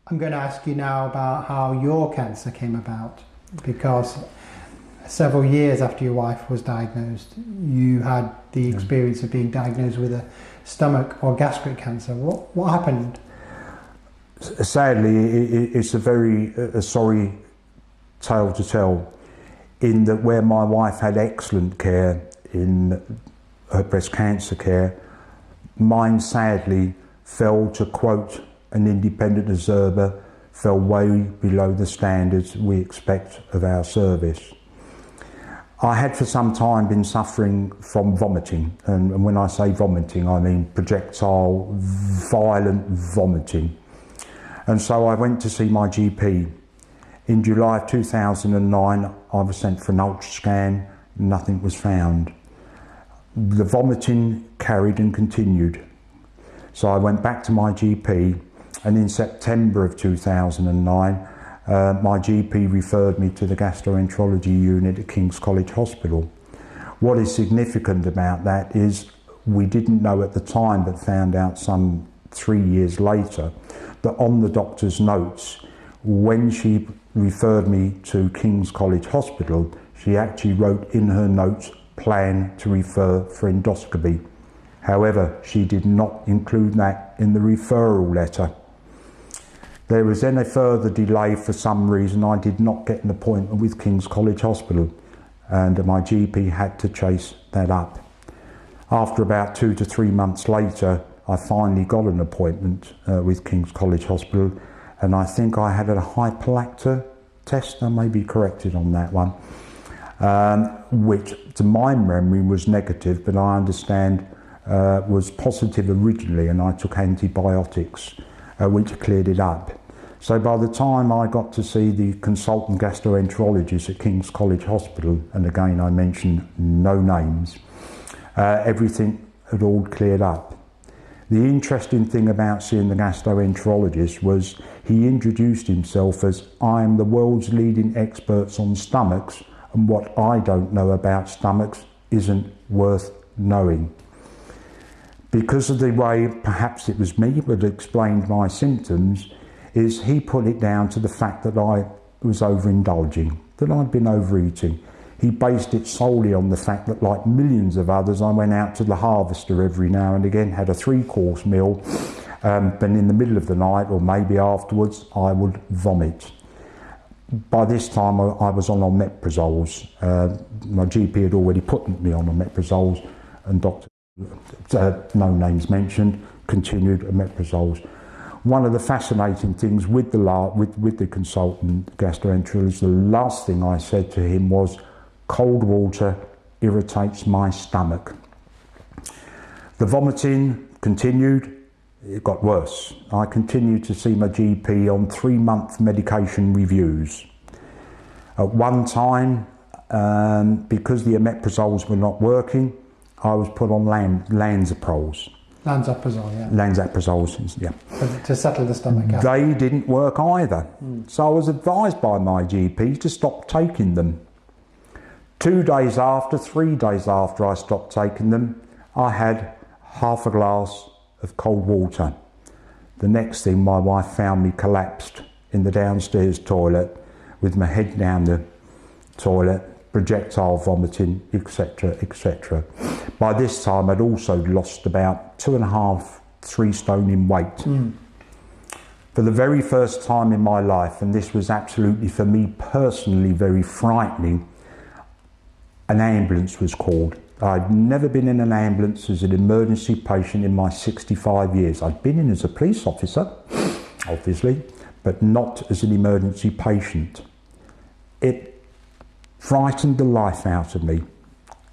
I'm going to ask you now about how your cancer came about, because several years after your wife was diagnosed, you had the experience of being diagnosed with a stomach or gastric cancer. What happened? Sadly, it's a very sorry tale to tell, in that where my wife had excellent care in her breast cancer care, mine sadly fell, to quote an independent observer, fell way below the standards we expect of our service. I had for some time been suffering from vomiting, and when I say vomiting I mean projectile, violent vomiting. And so I went to see my GP. In July of 2009 I was sent for an ultrascan, nothing was found. The vomiting carried and continued. So I went back to my GP, and in September of 2009 my GP referred me to the gastroenterology unit at King's College Hospital. What is significant about that is we didn't know at the time, but found out some 3 years later, that on the doctor's notes, when she referred me to King's College Hospital, she actually wrote in her notes, plan to refer for endoscopy. However, she did not include that in the referral letter. There was then a further delay for some reason. I did not get an appointment with King's College Hospital, and my GP had to chase that up. After about 2 to 3 months later, I finally got an appointment with King's College Hospital, and I think I had a hyperlacta test. I may be corrected on that one, which to my memory was negative, but I understand was positive originally, and I took antibiotics which cleared it up. So by the time I got to see the consultant gastroenterologist at King's College Hospital, and again I mention no names, everything had all cleared up. The interesting thing about seeing the gastroenterologist was he introduced himself as, I am the world's leading experts on stomachs, and what I don't know about stomachs isn't worth knowing. Because of the way, perhaps it was me that explained my symptoms, is he put it down to the fact that I was overindulging, that I'd been overeating. He based it solely on the fact that, like millions of others, I went out to the Harvester every now and again, had a 3-course meal, but in the middle of the night, or maybe afterwards, I would vomit. By this time I was on omeprazoles. My GP had already put me on omeprazoles, and Dr. No names mentioned, continued omeprazoles. One of the fascinating things with the consultant gastroenterologist, the last thing I said to him was, cold water irritates my stomach. The vomiting continued, it got worse. I continued to see my GP on 3-month medication reviews. At one time, because the omeprazoles were not working, I was put on Lanzaprols. Lanzaprazole, yeah. Lanzaprozoles, yeah. To settle the stomach out. They didn't work either. So I was advised by my GP to stop taking them. 3 days after I stopped taking them, I had half a glass of cold water. The next thing, my wife found me collapsed in the downstairs toilet with my head down the toilet, projectile vomiting, etc., etc. By this time I'd also lost about 2.5, 3 stone in weight. For the very first time in my life, and this was absolutely for me personally very frightening, an ambulance was called. I'd never been in an ambulance as an emergency patient in my 65 years. I'd been in as a police officer, obviously, but not as an emergency patient. It frightened the life out of me.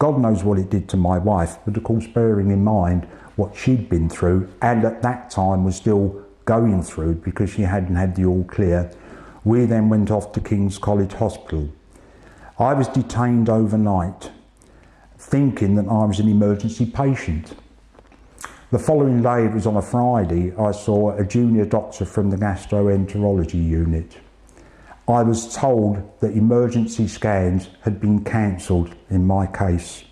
God knows what it did to my wife, but of course bearing in mind what she'd been through, and at that time was still going through because she hadn't had the all clear, we then went off to King's College Hospital. I was detained overnight, thinking that I was an emergency patient. The following day, it was on a Friday, I saw a junior doctor from the gastroenterology unit. I was told that emergency scans had been cancelled in my case.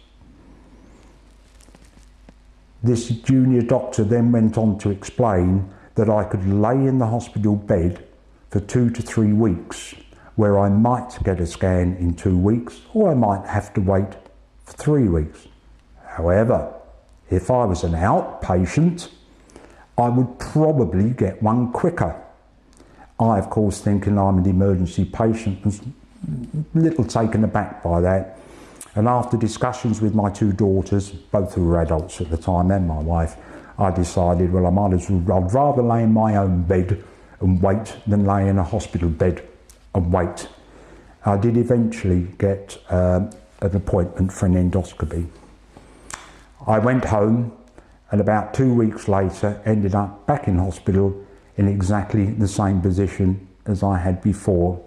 This junior doctor then went on to explain that I could lay in the hospital bed for 2 to 3 weeks, where I might get a scan in 2 weeks, or I might have to wait for 3 weeks. However, if I was an outpatient, I would probably get one quicker. I, of course, thinking I'm an emergency patient, was a little taken aback by that. And after discussions with my 2 daughters, both who were adults at the time, and my wife, I decided, well, I'd rather lay in my own bed and wait than lay in a hospital bed and wait. I did eventually get an appointment for an endoscopy. I went home, and about 2 weeks later ended up back in hospital in exactly the same position as I had before.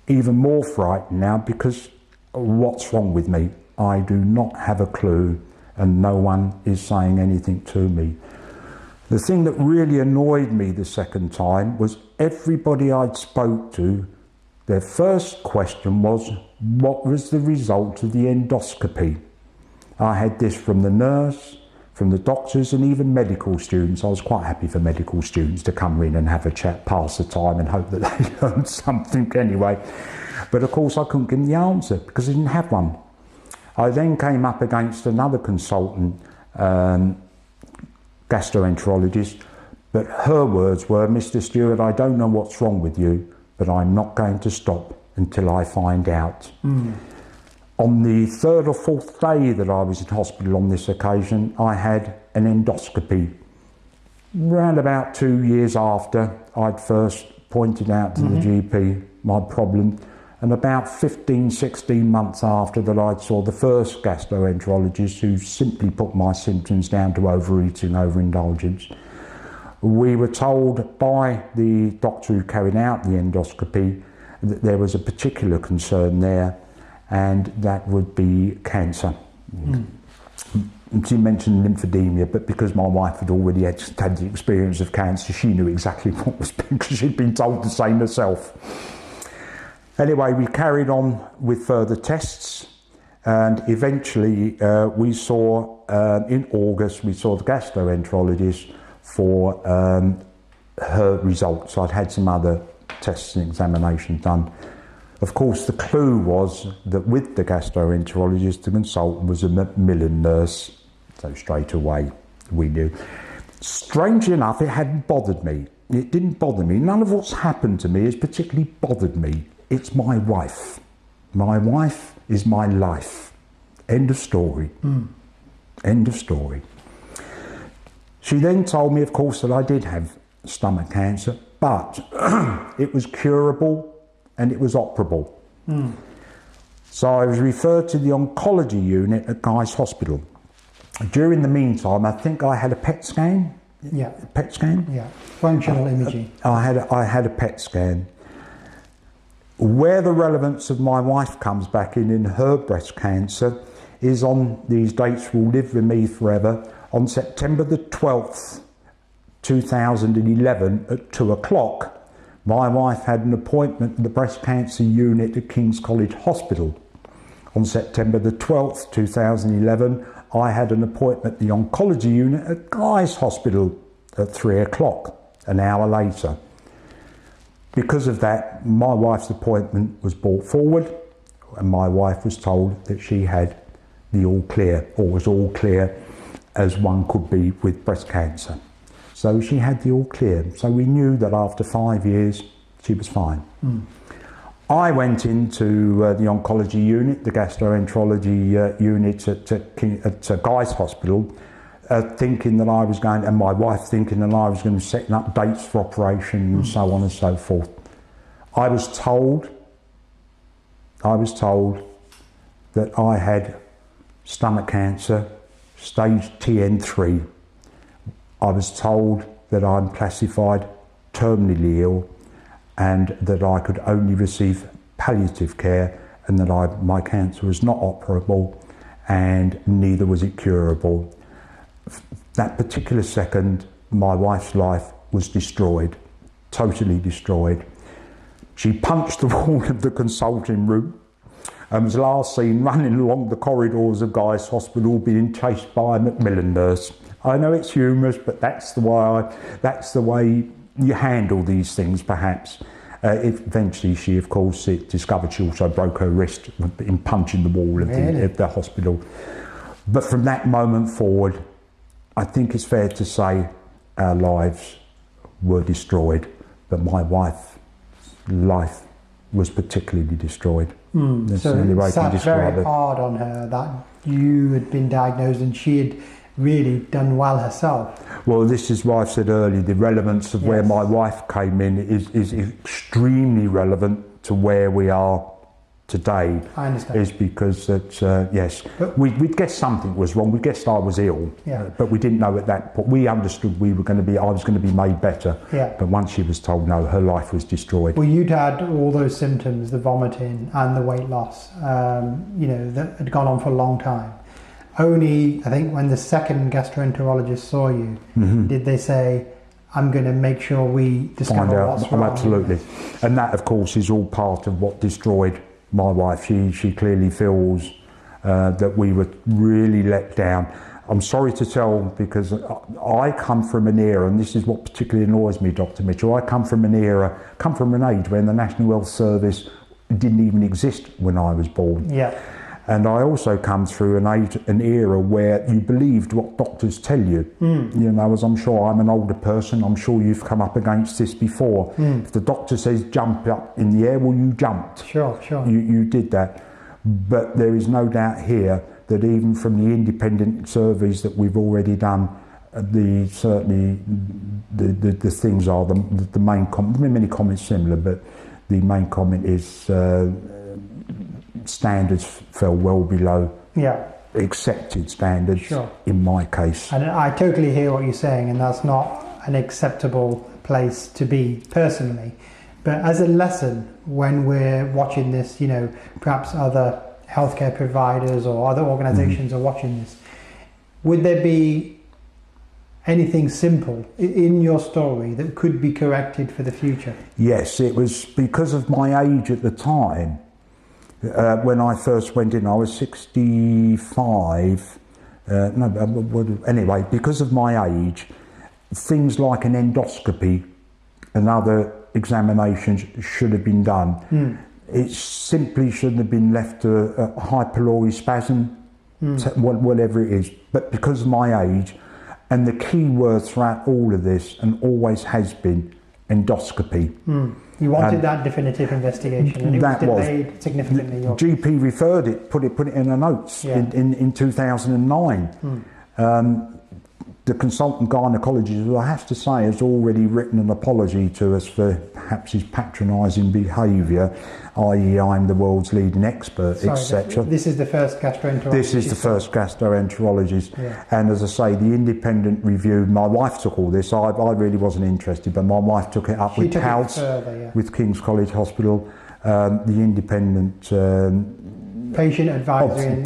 Even more frightened now, because what's wrong with me? I do not have a clue, and no one is saying anything to me. The thing that really annoyed me the second time was everybody I'd spoke to, their first question was, what was the result of the endoscopy? I had this from the nurse, from the doctors, and even medical students. I was quite happy for medical students to come in and have a chat, pass the time, and hope that they learned something anyway. But of course I couldn't give them the answer because I didn't have one. I then came up against another consultant, gastroenterologist, but her words were, Mr. Stewart, I don't know what's wrong with you, but I'm not going to stop until I find out. On the 3rd or 4th day that I was in hospital on this occasion, I had an endoscopy. Around about 2 years after I'd first pointed out to the GP my problem, and about 15, 16 months after that I'd saw the first gastroenterologist, who simply put my symptoms down to overeating, overindulgence. We were told by the doctor who carried out the endoscopy that there was a particular concern there, and that would be cancer. She mentioned lymphedema, but because my wife had already had the experience of cancer, she knew exactly what was, because she'd been told the same herself. Anyway, we carried on with further tests, and eventually we saw, in August, we saw the gastroenterologist for her results. I'd had some other tests and examinations done. Of course, the clue was that with the gastroenterologist, the consultant was a Macmillan nurse, so straight away we knew. Strangely enough, it hadn't bothered me. It didn't bother me. None of what's happened to me has particularly bothered me. It's my wife. My wife is my life. End of story. End of story. She then told me, of course, that I did have stomach cancer, but it was curable and it was operable. So I was referred to the oncology unit at Guy's Hospital. During the meantime, I think I had a PET scan. Yeah. PET scan? Yeah. Functional imaging. I had a PET scan. Where the relevance of my wife comes back in her breast cancer is on these dates will live with me forever. On September the 12th, 2011 at 2 o'clock, my wife had an appointment at the breast cancer unit at King's College Hospital. On September the 12th, 2011, I had an appointment at the oncology unit at Guy's Hospital at 3 o'clock, an hour later. Because of that, my wife's appointment was brought forward, and my wife was told that she had the all clear, or was all clear as one could be with breast cancer. So she had the all clear. So we knew that after 5 years, she was fine. I went into the oncology unit, the gastroenterology unit at Guy's Hospital, thinking that I was going, and my wife thinking that I was going to set up dates for operation and so on and so forth. I was told that I had stomach cancer, stage TN3. I was told that I'm classified terminally ill and that I could only receive palliative care, and that my cancer was not operable and neither was it curable. That particular second, my wife's life was destroyed, totally destroyed. She punched the wall of the consulting room and was last seen running along the corridors of Guy's Hospital being chased by a Macmillan nurse. I know it's humorous, but that's the way you handle these things, perhaps. Eventually, she, of course, discovered she also broke her wrist in punching the wall of the hospital. But from that moment forward, I think it's fair to say our lives were destroyed, but my wife's life was particularly destroyed. That's So the only way it I can sat describe very it. hard on her that you had been diagnosed and she had really done well herself. Well, this is why I said earlier, the relevance of where my wife came in is extremely relevant to where we are today. I understand. Is because that, yes, we'd guessed something was wrong. We guessed I was ill, but we didn't know at that point. We understood I was going to be made better. Yeah. But once she was told no, her life was destroyed. Well, you'd had all those symptoms, the vomiting and the weight loss, that had gone on for a long time. Only, I think, when the second gastroenterologist saw you, did they say, I'm going to make sure we discover what's wrong. Absolutely. And that, of course, is all part of what destroyed my wife. She clearly feels that we were really let down. I'm sorry to tell, because I come from an era, and this is what particularly annoys me, Dr. Mitchell, I come from an age when the National Health Service didn't even exist when I was born. Yeah. And I also come through an era where you believed what doctors tell you. You know, as I'm sure I'm an older person, I'm sure you've come up against this before. If the doctor says jump up in the air, well, you jumped. Sure. You did that. But there is no doubt here that even from the independent surveys that we've already done, the things are the main comment. Many comments similar, but the main comment is standards fell well below accepted standards in my case. And I totally hear what you're saying, and that's not an acceptable place to be personally. But as a lesson, when we're watching this, perhaps other healthcare providers or other organisations are watching this, would there be anything simple in your story that could be corrected for the future? Yes, it was because of my age at the time. When I first went in, I was 65. Anyway, because of my age, things like an endoscopy and other examinations should have been done. It simply shouldn't have been left to a high pylori spasm, whatever it is. But because of my age, and the key word throughout all of this, and always has been, endoscopy. You wanted that definitive investigation, and it was delayed significantly. The GP referred it, put it in the notes in 2009. The consultant gynaecologist, I have to say, has already written an apology to us for perhaps his patronising behaviour, i.e. I'm the world's leading expert, etc. This is the first gastroenterologist? This is the first gastroenterologist. And as I say, the independent review, my wife took all this. I really wasn't interested, but my wife took it up with PALS, with King's College Hospital, the independent patient advisor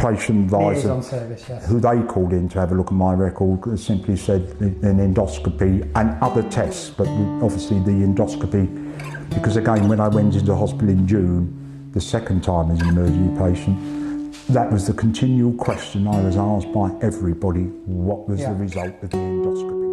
liaison service, who they called in to have a look at my record, simply said an endoscopy and other tests, but obviously the endoscopy, because again, when I went into hospital in June, the second time as an emergency patient, that was the continual question I was asked by everybody: what was the result of the endoscopy?